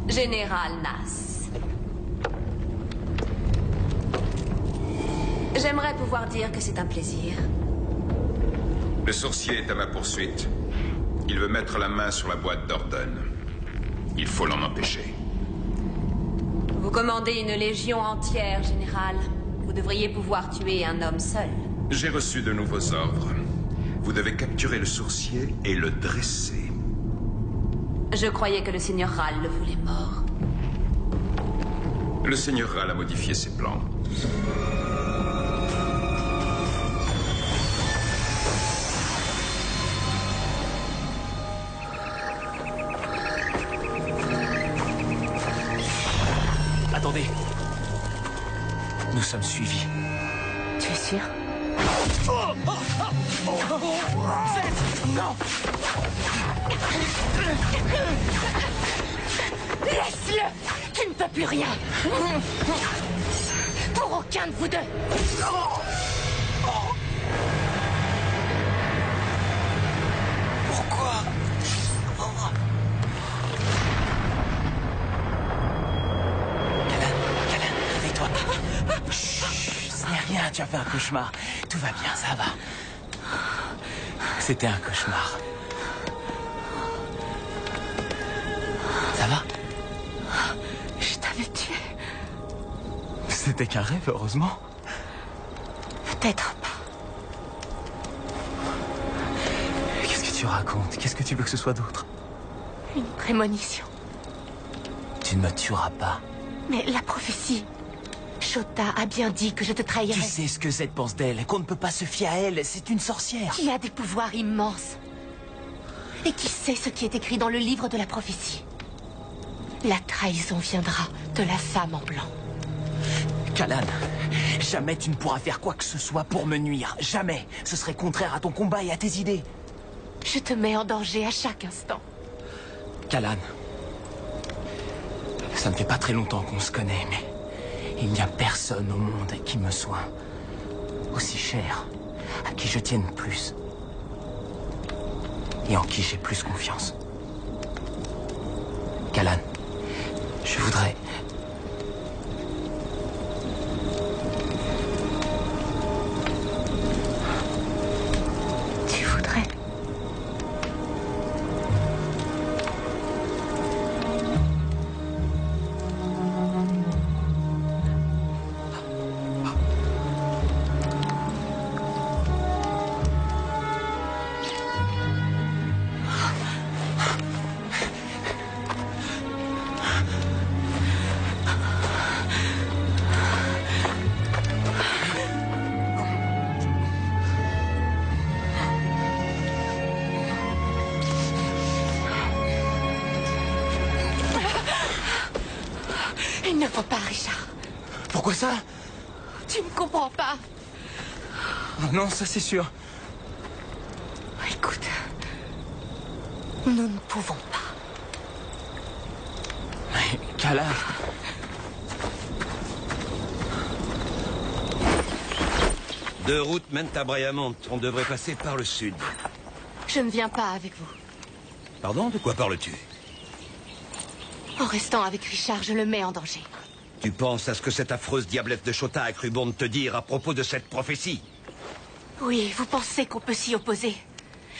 Général Nass. J'aimerais pouvoir dire que c'est un plaisir. Le sorcier est à ma poursuite. Il veut mettre la main sur la boîte d'Ordon. Il faut l'en empêcher. Vous commandez une légion entière, Général. Vous devriez pouvoir tuer un homme seul. J'ai reçu de nouveaux ordres. Vous devez capturer le sorcier et le dresser. Je croyais que le Seigneur Ral le voulait mort. Le Seigneur Ral a modifié ses plans. Attendez. Nous sommes suivis. Tu es sûr? Non! Laisse-le! Tu ne peux plus rien! Pour aucun de vous deux! Pourquoi? Callan, réveille-toi. Chut, ce n'est rien, tu as fait un cauchemar. Tout va bien, ça va. C'était un cauchemar. Ça va? Je t'avais tué. C'était qu'un rêve, heureusement. Peut-être pas. Qu'est-ce que tu racontes? Qu'est-ce que tu veux que ce soit d'autre? Une prémonition. Tu ne me tueras pas. Mais la prophétie... Shota a bien dit que je te trahirais. Tu sais ce que Z pense d'elle, qu'on ne peut pas se fier à elle. C'est une sorcière. Qui a des pouvoirs immenses. Et qui sait ce qui est écrit dans le livre de la prophétie. La trahison viendra de la femme en blanc. Callan, jamais tu ne pourras faire quoi que ce soit pour me nuire. Jamais. Ce serait contraire à ton combat et à tes idées. Je te mets en danger à chaque instant. Callan, ça ne fait pas très longtemps qu'on se connaît, mais il n'y a personne au monde qui me soit aussi cher, à qui je tienne plus et en qui j'ai plus confiance. Callan, je voudrais... Tu voudrais... Il ne faut pas, Richard. Pourquoi ça? Tu ne comprends pas. Non, ça c'est sûr. Écoute, nous ne pouvons pas. Mais Callan... Deux routes mènent à Briamont. On devrait passer par le sud. Je ne viens pas avec vous. Pardon? De quoi parles-tu? En restant avec Richard, je le mets en danger. Tu penses à ce que cette affreuse diablesse de Shota a cru bon de te dire à propos de cette prophétie? Oui, vous pensez qu'on peut s'y opposer.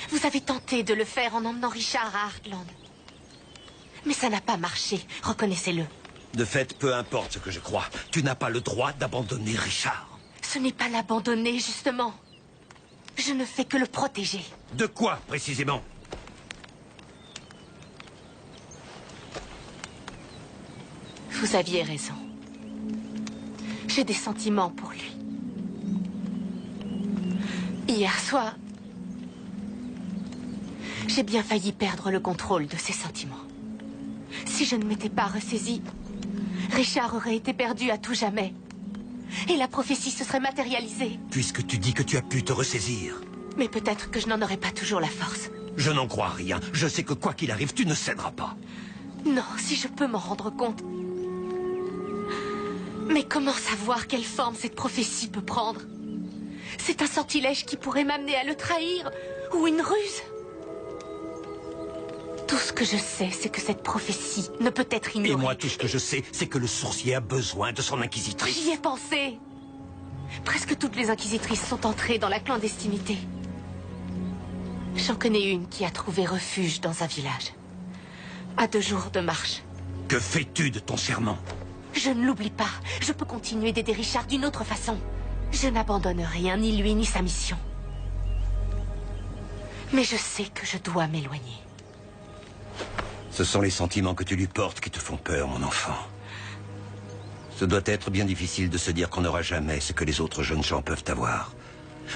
Vous avez tenté de le faire en emmenant Richard à Heartland. Mais ça n'a pas marché, reconnaissez-le. De fait, peu importe ce que je crois, tu n'as pas le droit d'abandonner Richard. Ce n'est pas l'abandonner, justement. Je ne fais que le protéger. De quoi, précisément? Vous aviez raison. J'ai des sentiments pour lui. Hier soir, j'ai bien failli perdre le contrôle de ces sentiments. Si je ne m'étais pas ressaisie, Richard aurait été perdu à tout jamais. Et la prophétie se serait matérialisée. Puisque tu dis que tu as pu te ressaisir. Mais peut-être que je n'en aurais pas toujours la force. Je n'en crois rien. Je sais que quoi qu'il arrive, tu ne céderas pas. Non, si je peux m'en rendre compte. Mais comment savoir quelle forme cette prophétie peut prendre? C'est un sortilège qui pourrait m'amener à le trahir, ou une ruse. Tout ce que je sais, c'est que cette prophétie ne peut être ignorée. Et moi, tout ce que je sais, c'est que le sorcier a besoin de son inquisitrice. J'y ai pensé. Presque toutes les inquisitrices sont entrées dans la clandestinité. J'en connais une qui a trouvé refuge dans un village. À 2 jours de marche. Que fais-tu de ton serment? Je ne l'oublie pas. Je peux continuer d'aider Richard d'une autre façon. Je n'abandonne rien, ni lui, ni sa mission. Mais je sais que je dois m'éloigner. Ce sont les sentiments que tu lui portes qui te font peur, mon enfant. Ce doit être bien difficile de se dire qu'on n'aura jamais ce que les autres jeunes gens peuvent avoir.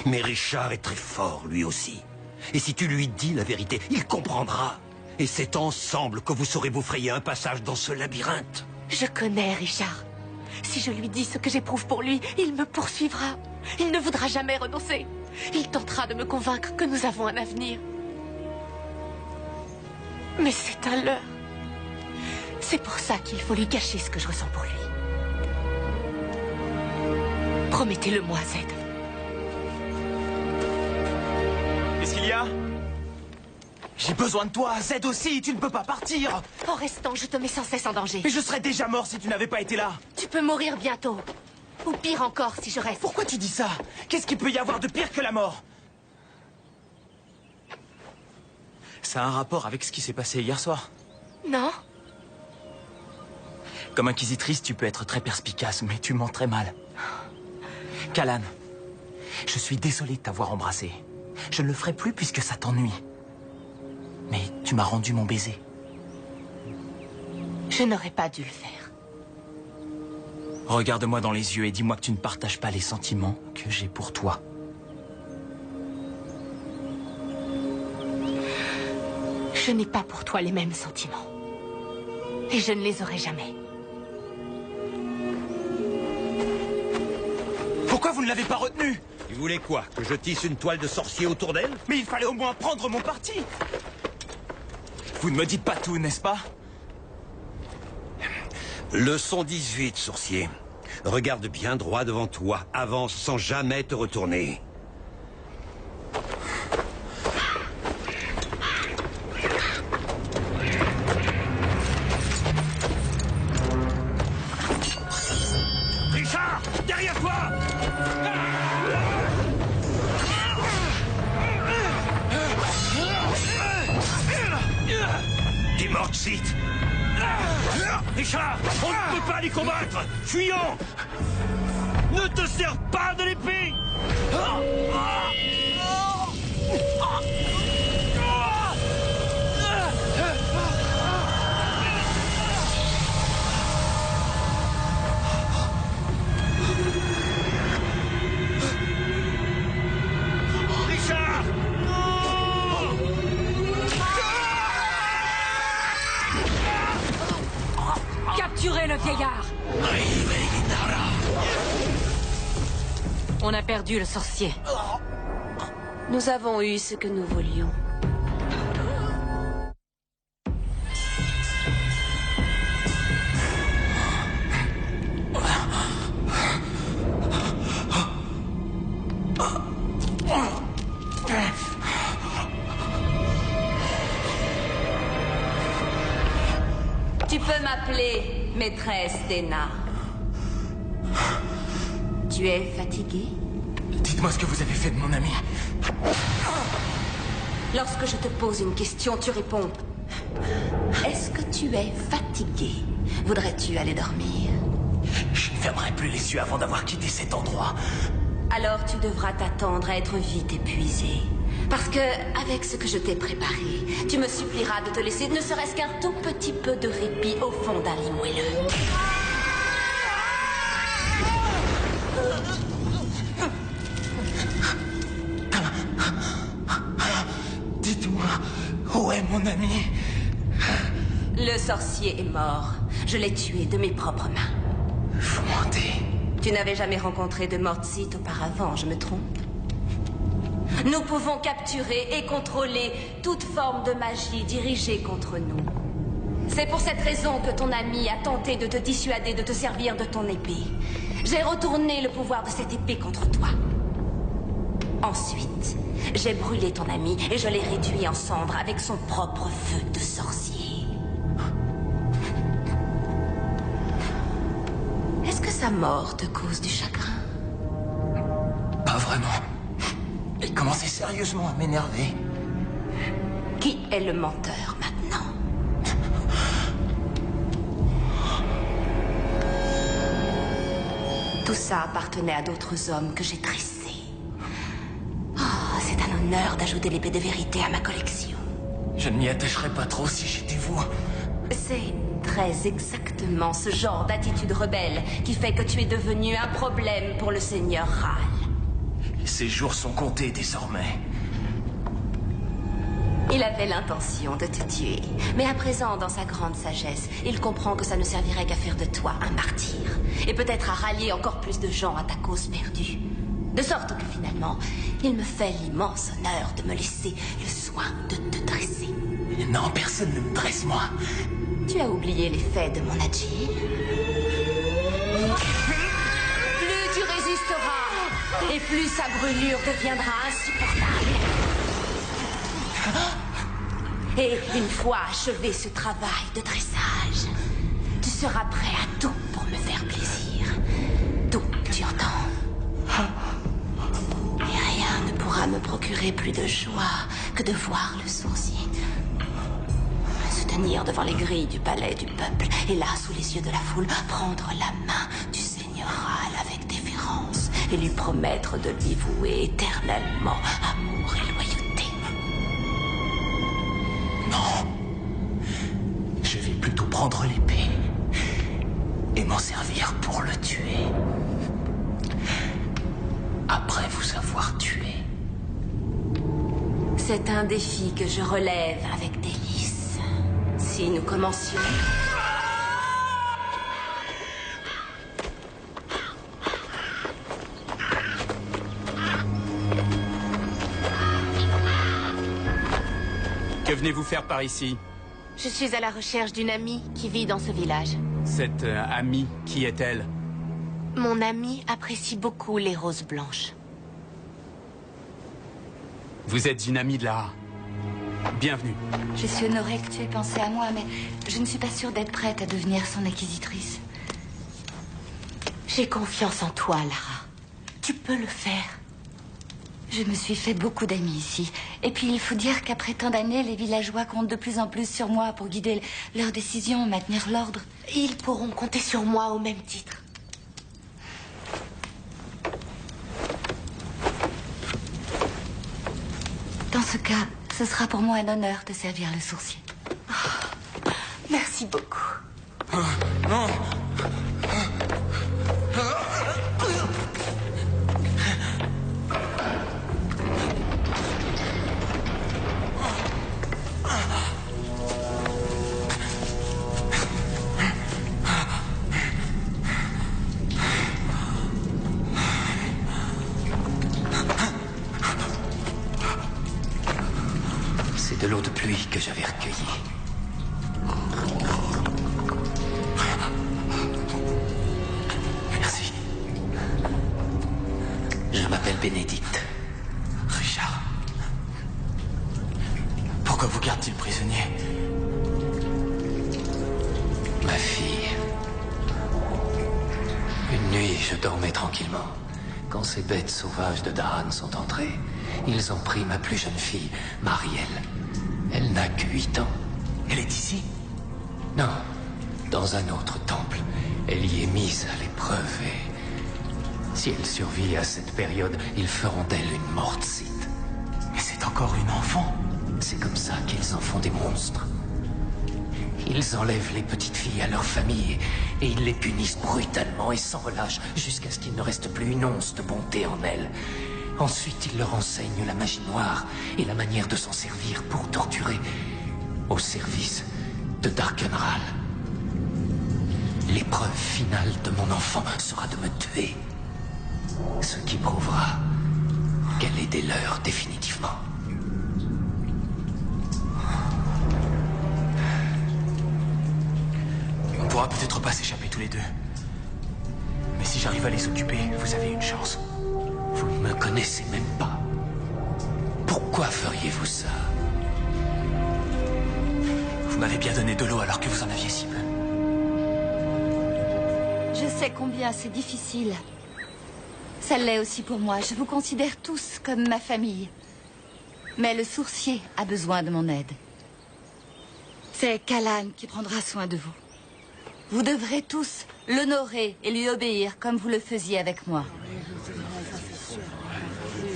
Mais Richard est très fort, lui aussi. Et si tu lui dis la vérité, il comprendra. Et c'est ensemble que vous saurez vous frayer un passage dans ce labyrinthe. Je connais Richard. Si je lui dis ce que j'éprouve pour lui, il me poursuivra. Il ne voudra jamais renoncer. Il tentera de me convaincre que nous avons un avenir. Mais c'est un leurre. C'est pour ça qu'il faut lui cacher ce que je ressens pour lui. Promettez-le-moi, Z. Qu'est-ce qu'il y a? J'ai besoin de toi, Z aussi, tu ne peux pas partir. En restant, je te mets sans cesse en danger. Mais je serais déjà mort si tu n'avais pas été là. Tu peux mourir bientôt. Ou pire encore si je reste. Pourquoi tu dis ça? Qu'est-ce qu'il peut y avoir de pire que la mort? Ça a un rapport avec ce qui s'est passé hier soir. Non? Comme inquisitrice, tu peux être très perspicace, mais tu mens très mal. Callan, je suis désolé de t'avoir embrassé. Je ne le ferai plus puisque ça t'ennuie. Mais tu m'as rendu mon baiser. Je n'aurais pas dû le faire. Regarde-moi dans les yeux et dis-moi que tu ne partages pas les sentiments que j'ai pour toi. Je n'ai pas pour toi les mêmes sentiments. Et je ne les aurai jamais. Pourquoi vous ne l'avez pas retenue? Tu voulais quoi? Que je tisse une toile de sorcier autour d'elle? Mais il fallait au moins prendre mon parti. Vous ne me dites pas tout, n'est-ce pas? Leçon 18, sorcier. Regarde bien droit devant toi. Avance sans jamais te retourner. Richard! Derrière toi! T'es mort, Sith! Richard, on ne peut pas les combattre! Fuyons! Ne te sers pas de l'épée! Richard! Capturez le vieillard! On a perdu le sorcier. Nous avons eu ce que nous voulions. Tu peux m'appeler maîtresse Dena. Tu es fatiguée? Dites-moi ce que vous avez fait de mon ami. Lorsque je te pose une question, tu réponds. Est-ce que tu es fatigué? Voudrais-tu aller dormir? Je ne fermerai plus les yeux avant d'avoir quitté cet endroit. Alors tu devras t'attendre à être vite épuisé. Parce que, avec ce que je t'ai préparé, tu me supplieras de te laisser ne serait-ce qu'un tout petit peu de répit au fond d'un lit moelleux. Dites-moi, où est mon ami? Le sorcier est mort. Je l'ai tué de mes propres mains. Vous mentez. Tu n'avais jamais rencontré de Mordsith auparavant, je me trompe? Nous pouvons capturer et contrôler toute forme de magie dirigée contre nous. C'est pour cette raison que ton ami a tenté de te dissuader de te servir de ton épée. J'ai retourné le pouvoir de cette épée contre toi. Ensuite, j'ai brûlé ton ami et je l'ai réduit en cendres avec son propre feu de sorcier. sa mort te cause du chagrin? Pas vraiment. Il commençait sérieusement à m'énerver. Qui est le menteur maintenant? Tout ça appartenait à d'autres hommes que j'ai tressés. Oh, c'est un honneur d'ajouter l'épée de vérité à ma collection. Je ne m'y attacherais pas trop si j'étais vous. C'est très exactement ce genre d'attitude rebelle qui fait que tu es devenu un problème pour le Seigneur Ral. Ses jours sont comptés désormais. Il avait l'intention de te tuer, mais à présent, dans sa grande sagesse, il comprend que ça ne servirait qu'à faire de toi un martyr, et peut-être à rallier encore plus de gens à ta cause perdue. De sorte que finalement, il me fait l'immense honneur de me laisser le soin de te dresser. Non, personne ne me dresse, moi. Tu as oublié les faits de mon agile? Plus tu résisteras, et plus sa brûlure deviendra insupportable. Et une fois achevé ce travail de dressage, tu seras prêt à tout pour me faire plaisir. Tout, tu entends? Et rien ne pourra me procurer plus de joie que de voir le sourcier se tenir devant les grilles du palais du peuple, et là, sous les yeux de la foule, prendre la main du Seigneur Ral avec déférence et lui promettre de lui vouer éternellement amour et loyauté. Non. Je vais plutôt prendre l'épée et m'en servir pour le tuer. Après vous avoir tué. C'est un défi que je relève avec délice. Si nous commencions... Que venez-vous faire par ici? Je suis à la recherche d'une amie qui vit dans ce village. Cette amie, qui est-elle? Mon amie apprécie beaucoup les roses blanches. Vous êtes une amie de Lara. Bienvenue. Je suis honorée que tu aies pensé à moi, mais je ne suis pas sûre d'être prête à devenir son acquisitrice. J'ai confiance en toi, Lara. Tu peux le faire. Je me suis fait beaucoup d'amis ici. Et puis, il faut dire qu'après tant d'années, les villageois comptent de plus en plus sur moi pour guider leurs décisions, maintenir l'ordre. Ils pourront compter sur moi au même titre. Dans ce cas, ce sera pour moi un honneur de servir le sourcier. Oh, merci beaucoup. Non. C'est de l'eau de pluie que j'avais recueillie. Merci. Je m'appelle Bénédicte. Richard. Pourquoi vous garde-t-il prisonnier? Ma fille. Une nuit, je dormais tranquillement. Quand ces bêtes sauvages de Daran sont entrées, ils ont pris ma plus jeune fille, Marielle. Elle n'a que 8 ans. Elle est ici? Non, dans un autre temple. Elle y est mise à l'épreuve et... si elle survit à cette période, ils feront d'elle une morte-cite. Mais c'est encore une enfant. C'est comme ça qu'ils en font des monstres. Ils enlèvent les petites filles à leur famille et ils les punissent brutalement et sans relâche jusqu'à ce qu'il ne reste plus une once de bonté en elles. Ensuite, ils leur enseignent la magie noire et la manière de s'en servir pour torturer au service de Darkenral. L'épreuve finale de mon enfant sera de me tuer. Ce qui prouvera qu'elle est des leurs définitivement. On pourra peut-être pas s'échapper tous les deux. Mais si j'arrive à les occuper, vous avez une chance. Vous ne me connaissez même pas. Pourquoi feriez-vous ça? Vous m'avez bien donné de l'eau alors que vous en aviez si peu. Je Je sais combien c'est difficile. Ça l'est aussi pour moi. Je vous considère tous comme ma famille. Mais le sourcier a besoin de mon aide. C'est Callan qui prendra soin de vous. Vous devrez tous l'honorer et lui obéir comme vous le faisiez avec moi.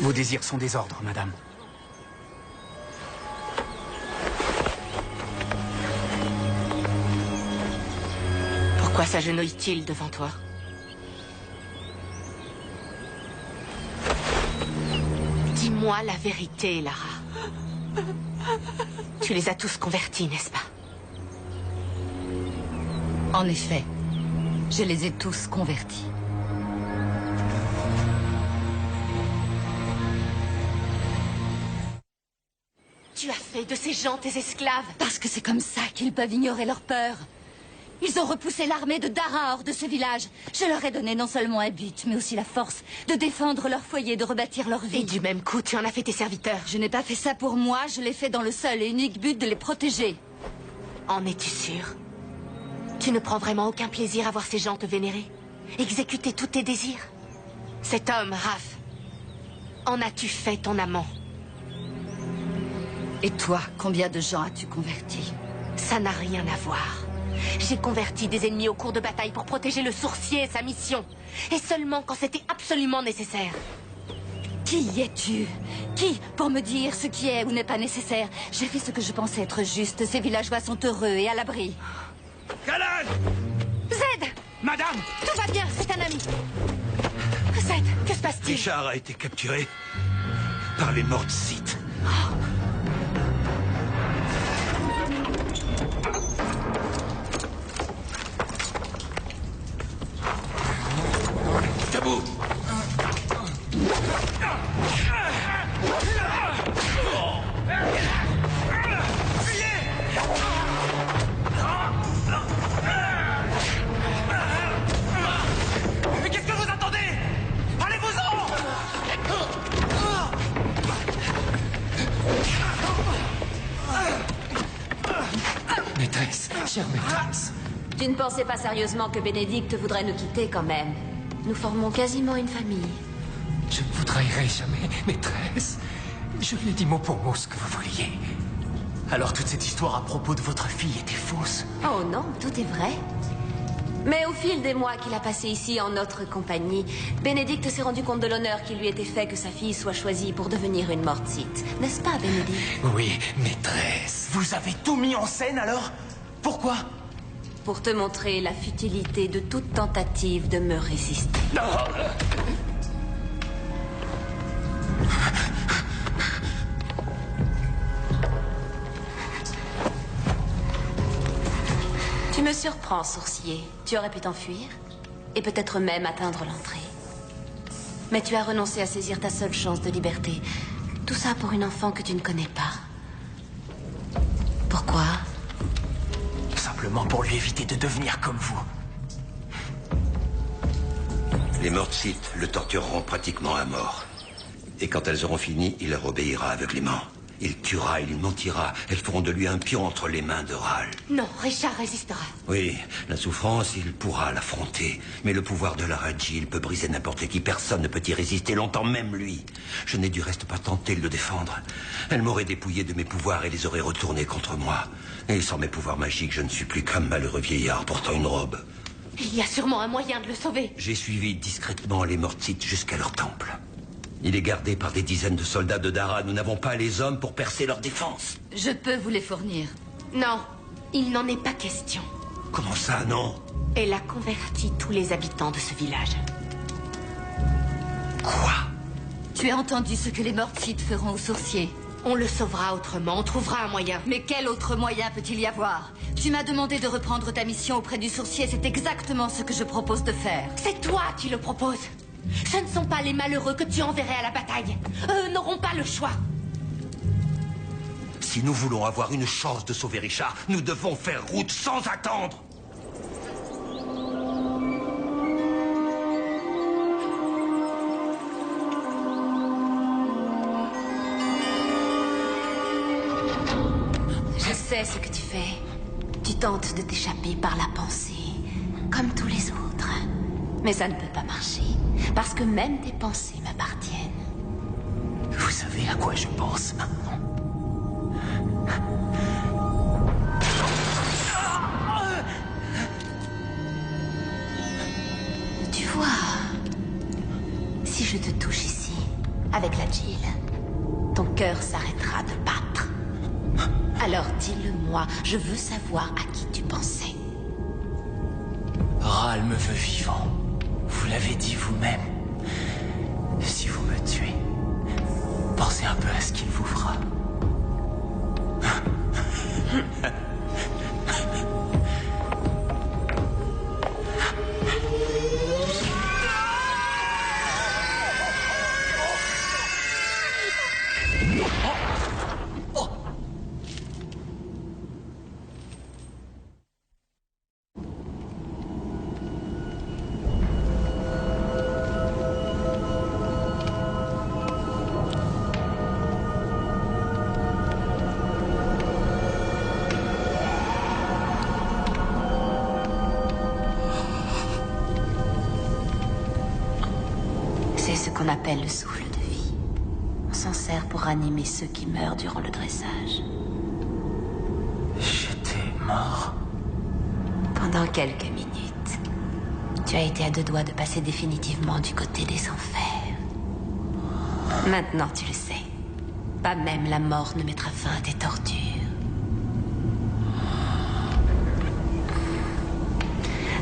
Vos désirs sont des ordres, madame. Pourquoi s'agenouille-t-il devant toi? Dis-moi la vérité, Lara. Tu les as tous convertis, n'est-ce pas? En effet, je les ai tous convertis. Tu as fait de ces gens tes esclaves. Parce que c'est comme ça qu'ils peuvent ignorer leur peur. Ils ont repoussé l'armée de Dara hors de ce village. Je leur ai donné non seulement un but, mais aussi la force de défendre leur foyer, de rebâtir leur vie. Et du même coup, tu en as fait tes serviteurs. Je n'ai pas fait ça pour moi, je l'ai fait dans le seul et unique but de les protéger. En es-tu sûr? Tu ne prends vraiment aucun plaisir à voir ces gens te vénérer? Exécuter tous tes désirs? Cet homme, Raph, en as-tu fait ton amant? Et toi, combien de gens as-tu convertis? Ça n'a rien à voir. J'ai converti des ennemis au cours de bataille pour protéger le sourcier et sa mission. Et seulement quand c'était absolument nécessaire. Qui es-tu? Qui pour me dire ce qui est ou n'est pas nécessaire? J'ai fait ce que je pensais être juste. Ces villageois sont heureux et à l'abri. Callan! Zed! Madame! Tout va bien, c'est un ami. Zed, que se passe-t-il? Richard a été capturé par les Mordsites. Debout. Mais qu'est-ce que vous attendez? Allez-vous-en! Maîtresse, chère maîtresse. Tu ne pensais pas sérieusement que Bénédicte voudrait nous quitter quand même. Nous formons quasiment une famille. Je ne vous trahirai jamais, maîtresse. Je lui ai dit mot pour mot ce que vous vouliez. Alors toute cette histoire à propos de votre fille était fausse? Oh non, tout est vrai. Mais au fil des mois qu'il a passé ici en notre compagnie, Bénédicte s'est rendu compte de l'honneur qui lui était fait que sa fille soit choisie pour devenir une Mordsite. N'est-ce pas, Bénédicte? Oui, maîtresse. Vous avez tout mis en scène alors? Pourquoi? Pour te montrer la futilité de toute tentative de me résister. Tu me surprends, sourcier. Tu aurais pu t'enfuir et peut-être même atteindre l'entrée. Mais tu as renoncé à saisir ta seule chance de liberté. Tout ça pour une enfant que tu ne connais pas. Pourquoi? Simplement pour lui éviter de devenir comme vous. Les Mordsites le tortureront pratiquement à mort. Et quand elles auront fini, il leur obéira aveuglément. Il tuera, il mentira. Elles feront de lui un pion entre les mains de Ral. Non, Richard résistera. Oui, la souffrance, il pourra l'affronter. Mais le pouvoir de la Raji, il peut briser n'importe qui. Personne ne peut y résister longtemps, même lui. Je n'ai du reste pas tenté de le défendre. Elle m'aurait dépouillé de mes pouvoirs et les aurait retournés contre moi. Et sans mes pouvoirs magiques, je ne suis plus qu'un malheureux vieillard portant une robe. Il y a sûrement un moyen de le sauver. J'ai suivi discrètement les Mordsites jusqu'à leur temple. Il est gardé par des dizaines de soldats de Dara. Nous n'avons pas les hommes pour percer leur défense. Je peux vous les fournir. Non, il n'en est pas question. Comment ça, non? Elle a converti tous les habitants de ce village. Quoi? Tu as entendu ce que les Mordsites feront aux sourciers? On le sauvera autrement, on trouvera un moyen. Mais quel autre moyen peut-il y avoir? Tu m'as demandé de reprendre ta mission auprès du sourcier. C'est exactement ce que je propose de faire. C'est toi qui le proposes. Ce ne sont pas les malheureux que tu enverrais à la bataille. Eux n'auront pas le choix. Si nous voulons avoir une chance de sauver Richard, nous devons faire route sans attendre. Je sais ce que tu fais. Tu tentes de t'échapper par la pensée, comme tous les autres. Mais ça ne peut pas marcher, parce que même tes pensées m'appartiennent. Vous savez à quoi je pense maintenant? Tu vois, si je te touche ici, avec la Jill, ton cœur s'arrêtera de battre. Alors dis-le-moi, je veux savoir à qui tu pensais. Ral me veut vivant. Vous l'avez dit vous-même. Si vous me tuez, pensez un peu à ce qu'il vous fera. C'est ce qu'on appelle le souffle de vie. On s'en sert pour ranimer ceux qui meurent durant le dressage. J'étais mort. Pendant quelques minutes, tu as été à 2 doigts de passer définitivement du côté des enfers. Maintenant, tu le sais. Pas même la mort ne mettra fin à tes tortures.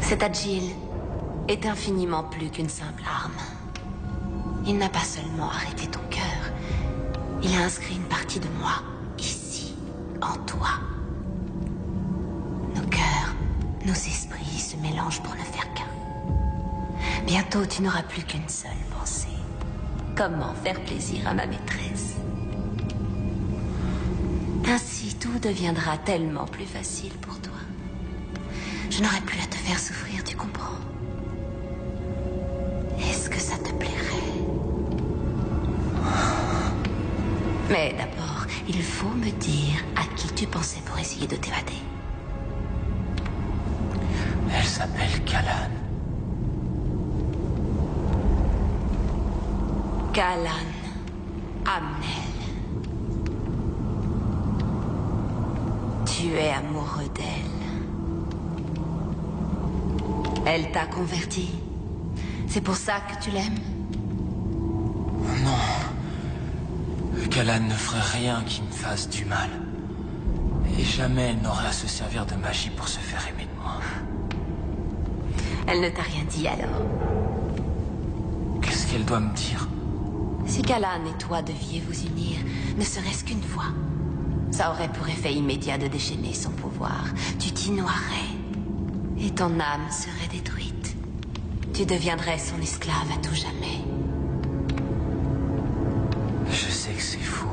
Cet Agile est infiniment plus qu'une simple arme. Il n'a pas seulement arrêté ton cœur, il a inscrit une partie de moi, ici, en toi. Nos cœurs, nos esprits se mélangent pour ne faire qu'un. Bientôt, tu n'auras plus qu'une seule pensée. Comment faire plaisir à ma maîtresse? Ainsi, tout deviendra tellement plus facile pour toi. Je n'aurai plus à te faire souffrir, tu comprends? Est-ce que ça te plairait? Mais d'abord, il faut me dire à qui tu pensais pour essayer de t'évader. Elle s'appelle Callan. Callan Amnel. Tu es amoureux d'elle. Elle t'a converti. C'est pour ça que tu l'aimes? Non. Callan ne ferait rien qui me fasse du mal. Et jamais elle n'aurait à se servir de magie pour se faire aimer de moi. Elle ne t'a rien dit alors? Qu'est-ce qu'elle doit me dire? Si Callan et toi deviez vous unir, ne serait-ce qu'une fois, ça aurait pour effet immédiat de déchaîner son pouvoir. Tu t'y noierais. Et ton âme serait détruite. Tu deviendrais son esclave à tout jamais. Je sais que c'est fou.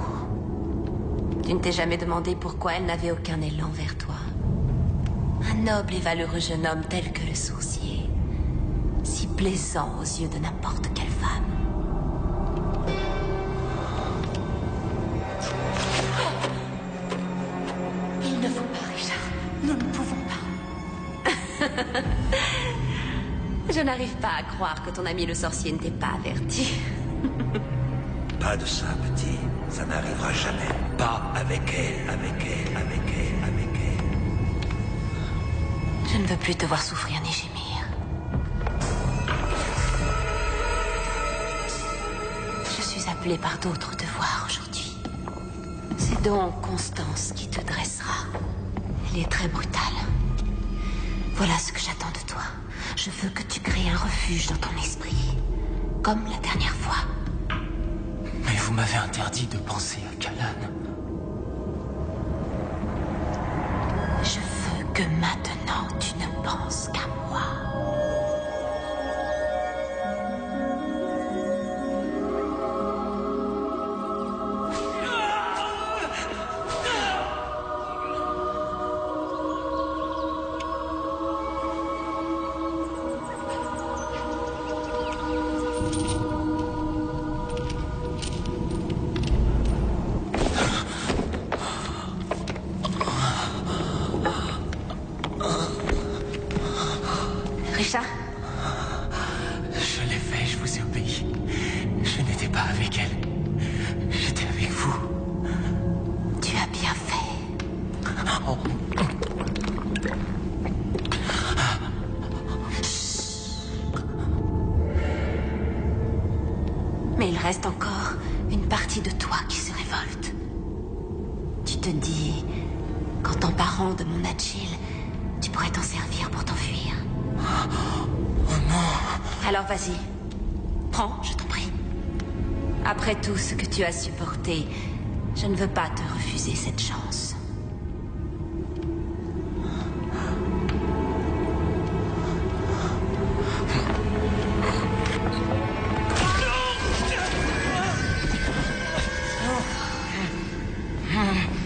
Tu ne t'es jamais demandé pourquoi elle n'avait aucun élan vers toi. Un noble et valeureux jeune homme tel que le sourcier. Si plaisant aux yeux de n'importe quelle femme. Il ne faut pas, Richard. Nous ne pouvons pas. Je n'arrive pas à croire que ton ami le sorcier ne t'ait pas averti. Pas de ça, petit. Ça n'arrivera jamais. Pas avec elle, avec elle, avec elle, avec elle. Je ne veux plus te voir souffrir ni gémir. Je suis appelée par d'autres devoirs aujourd'hui. C'est donc Constance qui te dressera. Elle est très brutale. Voilà ce que j'attends de toi. Je veux que tu crées un refuge dans ton esprit. Comme la dernière fois. Mais vous m'avez interdit de penser à Callan. Je veux que maintenant tu ne penses qu'à moi. Richard, reste encore une partie de toi qui se révolte. Tu te dis qu'en t'emparant de mon Agil, tu pourrais t'en servir pour t'enfuir. Oh non! Alors vas-y. Prends, je t'en prie. Après tout ce que tu as supporté, je ne veux pas te refuser cette chance.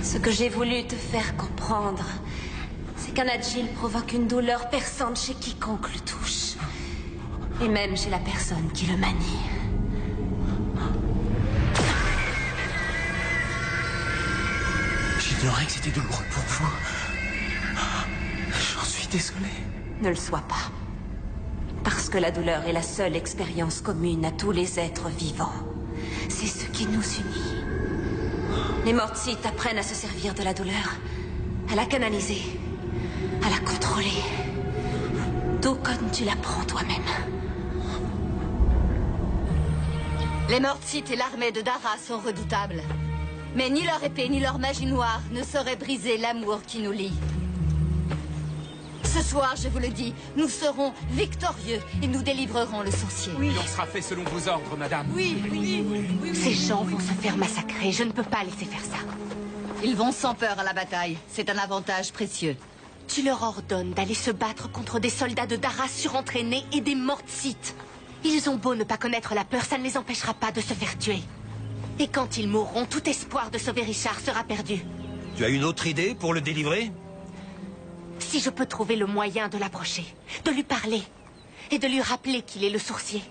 Ce que j'ai voulu te faire comprendre, c'est qu'un Agil provoque une douleur perçante chez quiconque le touche. Et même chez la personne qui le manie. J'ignorais que c'était douloureux pour vous. J'en suis désolé. Ne le sois pas. Parce que la douleur est la seule expérience commune à tous les êtres vivants. C'est ce qui nous unit. Les Mortsites apprennent à se servir de la douleur, à la canaliser, à la contrôler. Tout comme tu l'apprends toi-même. Les Mortsites et l'armée de Dara sont redoutables. Mais ni leur épée ni leur magie noire ne sauraient briser l'amour qui nous lie. Ce soir, je vous le dis, nous serons victorieux et nous délivrerons le sorcier. Oui, on sera fait selon vos ordres, madame. Oui. Ces gens vont se faire massacrer. Je ne peux pas laisser faire ça. Ils vont sans peur à la bataille. C'est un avantage précieux. Tu leur ordonnes d'aller se battre contre des soldats de Dara surentraînés et des Mortsites. Ils ont beau ne pas connaître la peur, ça ne les empêchera pas de se faire tuer. Et quand ils mourront, tout espoir de sauver Richard sera perdu. Tu as une autre idée pour le délivrer? Si je peux trouver le moyen de l'approcher, de lui parler, et de lui rappeler qu'il est le sorcier,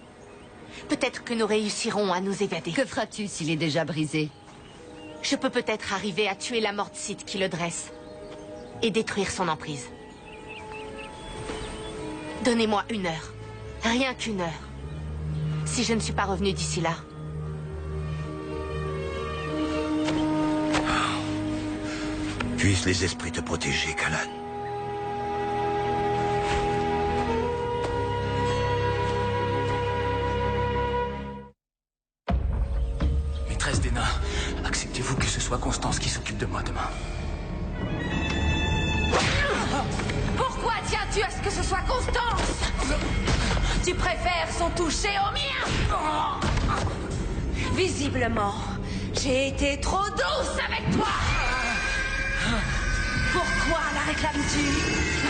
peut-être que nous réussirons à nous évader. Que feras-tu s'il est déjà brisé? Je peux peut-être arriver à tuer la Mortsite qui le dresse, et détruire son emprise. Donnez-moi 1 heure. Rien qu'1 heure. Si je ne suis pas revenu d'ici là... Puissent les esprits te protéger, Kalan. Maîtresse des nains, acceptez-vous que ce soit Constance qui s'occupe de moi demain? Pourquoi tiens-tu à ce que ce soit Constance? Tu préfères son toucher au mien? Visiblement, j'ai été trop douce avec toi. Pourquoi la réclames-tu?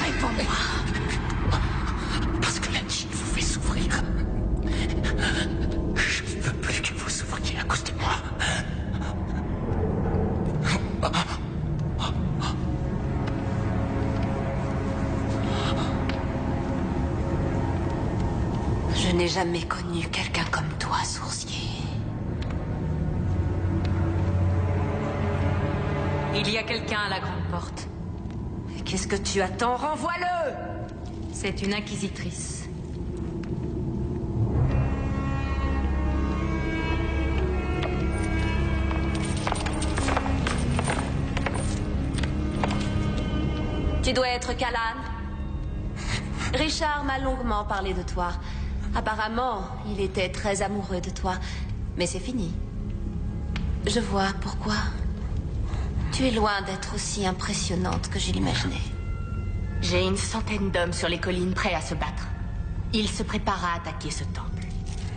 Réponds-moi. Parce que la Chine vous fait souffrir. Je ne veux plus que vous souffriez à cause de moi. Je n'ai jamais connu quelqu'un comme toi, sourcier. Il y a quelqu'un à la grande porte. Qu'est-ce que tu attends? Renvoie-le! C'est une inquisitrice. Tu dois être Kalan. Richard m'a longuement parlé de toi. Apparemment, il était très amoureux de toi. Mais c'est fini. Je vois pourquoi. Tu es loin d'être aussi impressionnante que je l'imaginais. J'ai une centaine d'hommes sur les collines prêts à se battre. Ils se préparent à attaquer ce temple.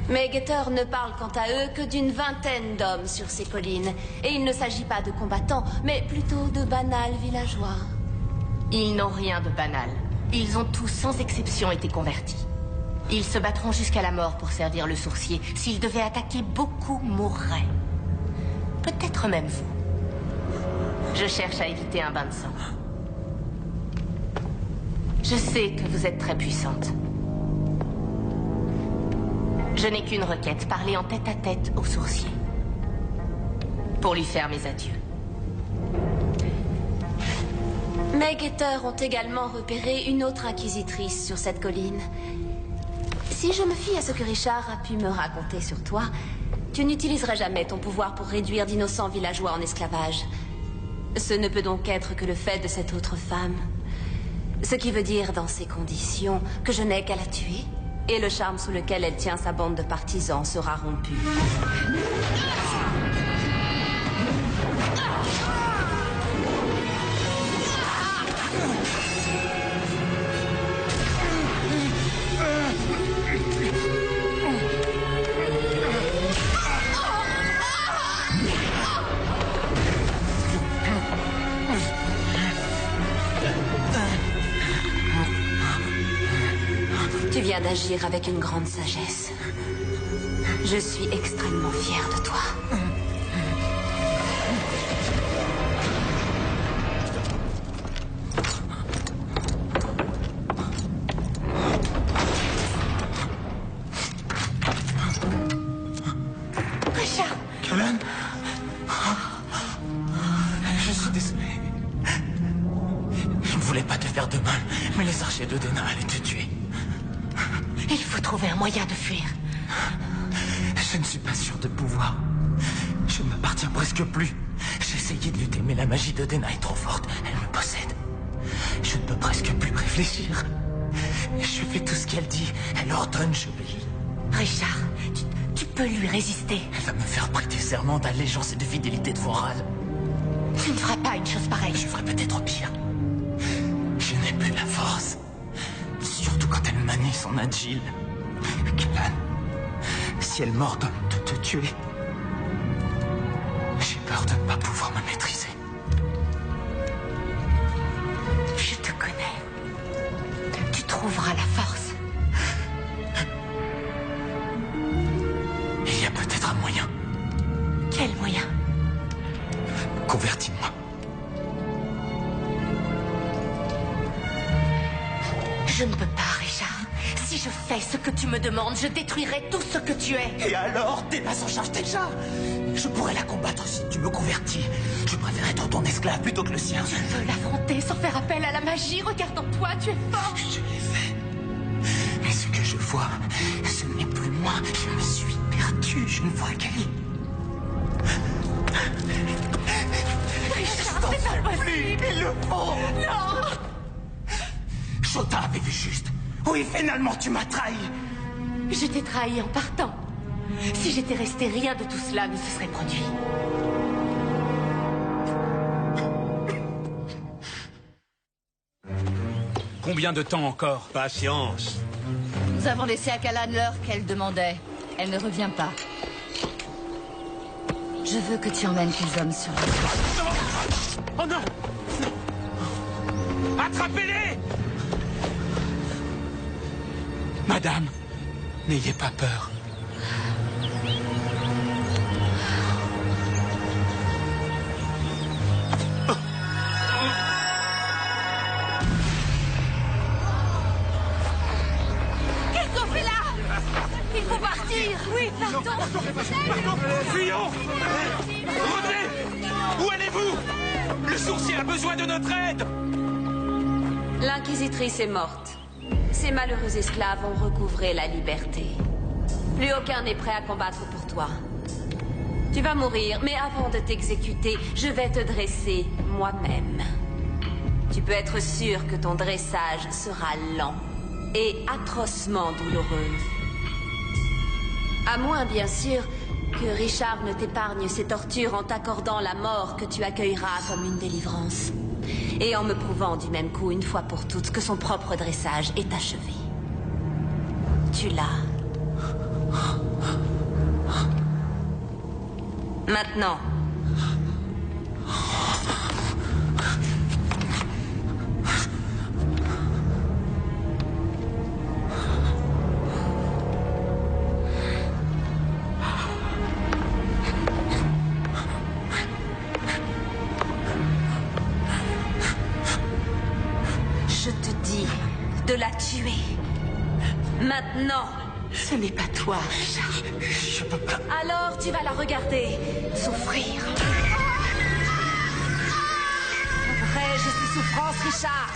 Mes guetteurs ne parlent quant à eux que d'une vingtaine d'hommes sur ces collines. Et il ne s'agit pas de combattants, mais plutôt de banals villageois. Ils n'ont rien de banal. Ils ont tous, sans exception, été convertis. Ils se battront jusqu'à la mort pour servir le sourcier. S'ils devaient attaquer, beaucoup mourraient. Peut-être même vous. Je cherche à éviter un bain de sang. Je sais que vous êtes très puissante. Je n'ai qu'une requête, parler en tête-à-tête au sourcier. Pour lui faire mes adieux. Mes guetteurs ont également repéré une autre inquisitrice sur cette colline. Si je me fie à ce que Richard a pu me raconter sur toi, tu n'utiliserais jamais ton pouvoir pour réduire d'innocents villageois en esclavage. Ce ne peut donc être que le fait de cette autre femme. Ce qui veut dire, dans ces conditions, que je n'ai qu'à la tuer Et le charme sous lequel elle tient sa bande de partisans sera rompu. Tu viens d'agir avec une grande sagesse. Je suis extrêmement fière de toi. Richard! Callan? Je suis désolé. Je ne voulais pas te faire de mal, mais les archers de Dena allaient te tuer. Il faut trouver un moyen de fuir. Je ne suis pas sûr de pouvoir. Je ne m'appartiens presque plus. J'ai essayé de lutter, mais la magie de Dena est trop forte. Elle me possède. Je ne peux presque plus réfléchir. Je fais tout ce qu'elle dit. Elle ordonne, j'obéis. Richard, tu peux lui résister. Elle va me faire prêter serment d'allégeance et de fidélité devant Ral. Tu ne feras pas une chose pareille. Je ferai peut-être pire. Je n'ai plus la force. Surtout quand elle manie son agile. Callan, si elle m'ordonne de te tuer, j'ai peur de ne pas pouvoir me maîtriser. Je te connais. Tu trouveras la force. Il y a peut-être un moyen. Quel moyen? Convertis-moi. Je ne peux pas, Richard. Si je fais ce que tu me demandes, je détruirai tout ce que tu es. Et alors, Dena s'en charge déjà. Je pourrais la combattre si tu me convertis. Je préfère être ton esclave plutôt que le sien. Tu veux l'affronter sans faire appel à la magie. Regarde en toi, tu es fort. Je l'ai fait. Mais ce que je vois, ce n'est plus moi. Je me suis perdu. Je ne vois qu'elle. Richard, c'est impossible. Il le faut. Non. Shota avait vu juste. Oui, finalement, tu m'as trahi. Je t'ai trahi en partant. Si j'étais resté, rien de tout cela ne se serait produit. Combien de temps encore? Patience. Nous avons laissé à Callan l'heure qu'elle demandait. Elle ne revient pas. Je veux que tu emmènes tes hommes sur la... Oh non! Attrapez-les! Madame, n'ayez pas peur. Qu'est-ce qu'on fait là? Il faut partir. Oui, partons. Fuyons! Revenez! Où allez-vous? Le sourcier a besoin de notre aide! L'inquisitrice est morte. Ces malheureux esclaves ont recouvré la liberté. Plus aucun n'est prêt à combattre pour toi. Tu vas mourir, mais avant de t'exécuter, je vais te dresser moi-même. Tu peux être sûr que ton dressage sera lent et atrocement douloureux. À moins, bien sûr, que Richard ne t'épargne ces tortures en t'accordant la mort que tu accueilleras comme une délivrance. Et en me prouvant du même coup, une fois pour toutes, que son propre dressage est achevé. Tu l'as. Maintenant. Je te dis de la tuer. Maintenant. Ce n'est pas toi, Richard. Je peux pas. Alors tu vas la regarder souffrir. Vrai-je ces souffrances, Richard?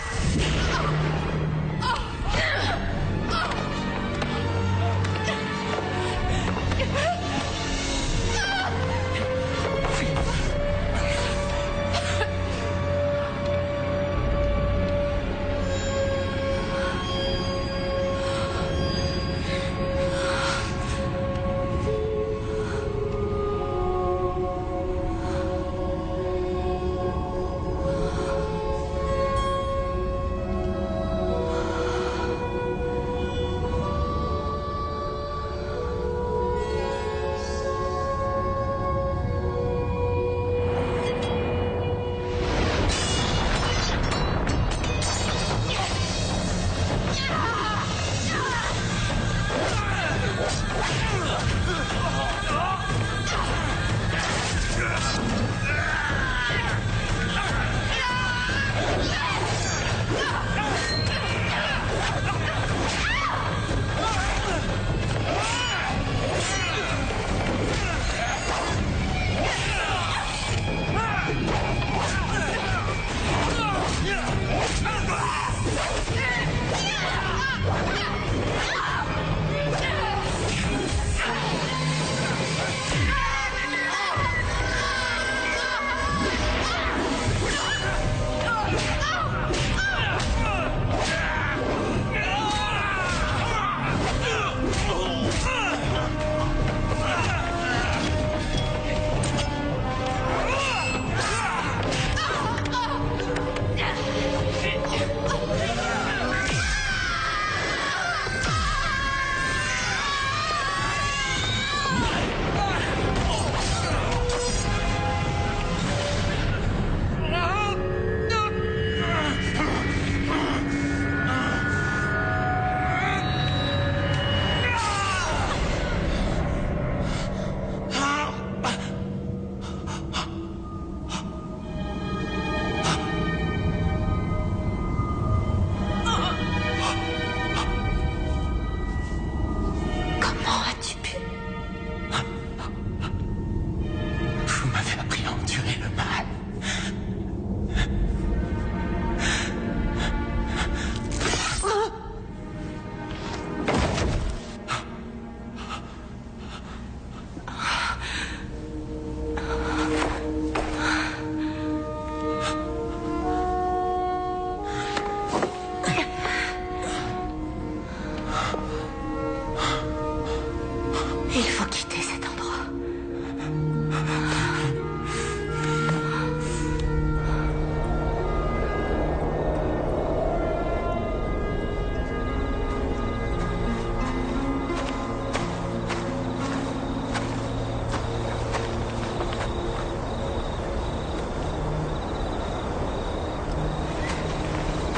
Il faut quitter cet endroit.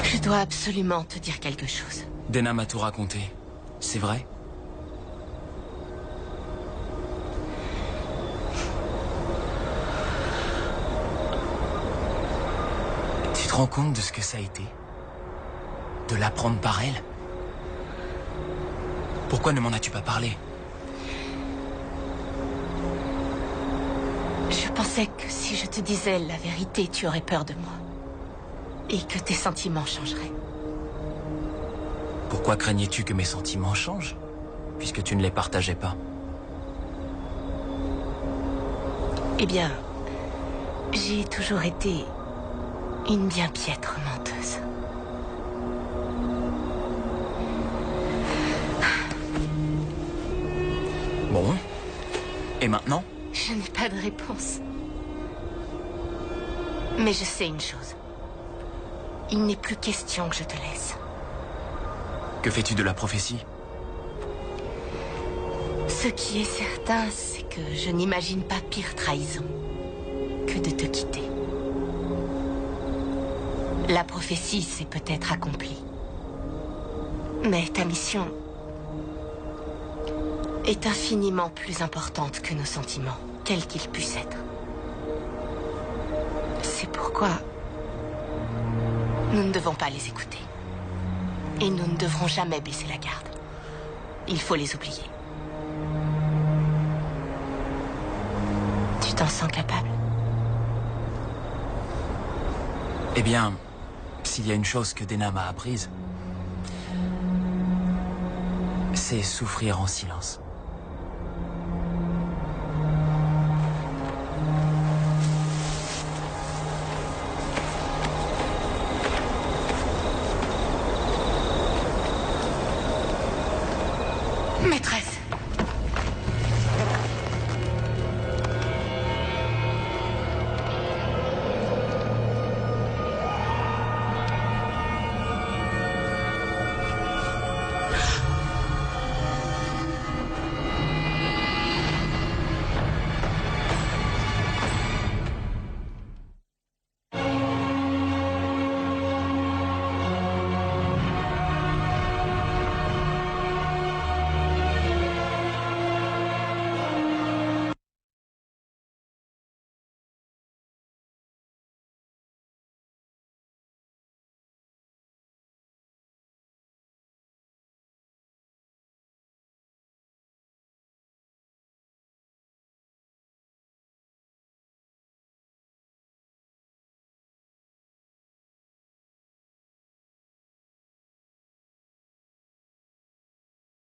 Je dois absolument te dire quelque chose. Dena m'a tout raconté. C'est vrai? Tu te rends compte de ce que ça a été? De l'apprendre par elle? Pourquoi ne m'en as-tu pas parlé? Je pensais que si je te disais la vérité, tu aurais peur de moi. Et que tes sentiments changeraient. Pourquoi craignais-tu que mes sentiments changent, puisque tu ne les partageais pas? Eh bien, j'ai toujours été une bien piètre menteuse. Bon. Et maintenant? Je n'ai pas de réponse. Mais je sais une chose. Il n'est plus question que je te laisse. Que fais-tu de la prophétie? Ce qui est certain, c'est que je n'imagine pas pire trahison que de te quitter. La prophétie s'est peut-être accomplie. Mais ta mission est infiniment plus importante que nos sentiments, quels qu'ils puissent être. C'est pourquoi nous ne devons pas les écouter. Et nous ne devrons jamais baisser la garde. Il faut les oublier. Tu t'en sens capable? Eh bien, s'il y a une chose que Dena m'a apprise, c'est souffrir en silence. Maîtresse.